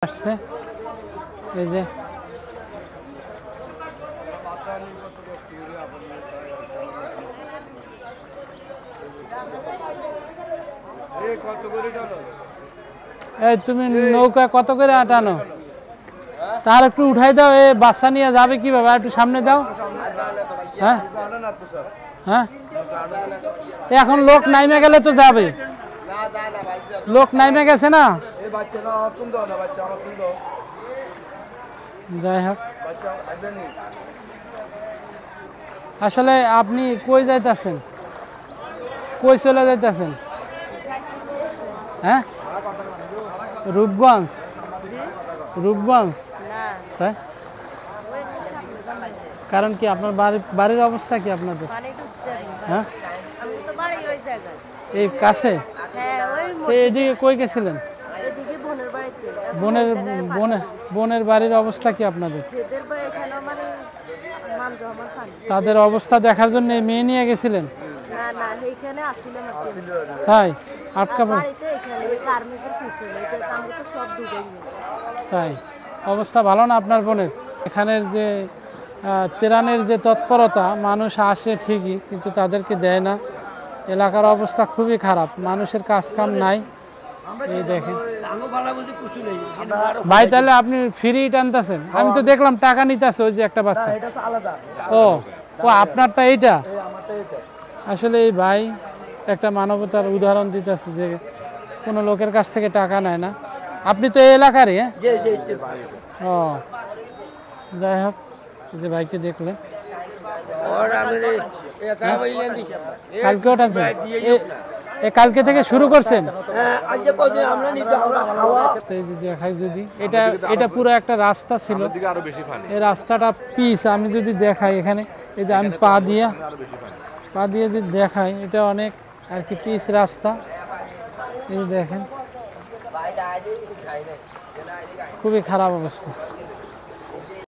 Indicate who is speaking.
Speaker 1: আসছে এই যে এই তুমি নৌকা কত করে টানো তার একটু উঠাই দাও এই বাচ্চা নিয়ে যাবে কিভাবে একটু সামনে দাও হ্যাঁ হ্যাঁ এখন লোক নাইমে গেলে তো যাবে লোক নাইমে গেছে না যাই হোক আসলে আপনি কই যাইতেছেন কই চলে যাইতেছেন হ্যাঁ রূপগঞ্জ রূপগঞ্জ তাই কারণ কি আপনার বাড়ির অবস্থা কি আপনাদের হ্যাঁ এই কাছে এদিকে কই গেছিলেন বোনের বাড়ির অবস্থা কি আপনাদের তাদের অবস্থা দেখার জন্য মেয়ে নিয়ে গেছিলেন তাই আটকা তাই অবস্থা ভালো না আপনার বোনের এখানের যে ত্রাণের যে তৎপরতা মানুষ আসে ঠিকই কিন্তু তাদেরকে দেয় না এলাকার অবস্থা খুবই খারাপ মানুষের কাজ কাম নাই এই দেখেন ভাই তাহলে আপনি ফ্রি টানতেছেন আমি তো দেখলাম টাকা নিতেছে ওই যে একটা বাচ্চা ও ও আপনারটা এইটা আসলে এই ভাই একটা মানবতার উদাহরণ দিতেছে যে কোনো লোকের কাছ থেকে টাকা নেয় না আপনি তো এই এলাকারই হ্যাঁ ও যাই হোক যে ভাইকে দেখলেন কালকেও টানছেন কালকে থেকে শুরু করছেন দেখাই যদি এটা পুরো একটা রাস্তা ছিল এই রাস্তাটা পিচ আমি যদি দেখাই এখানে এই যে আমি পা দিয়ে যদি দেখাই এটা অনেক আর কি পিচ রাস্তা এই দেখেন খুবই খারাপ অবস্থা।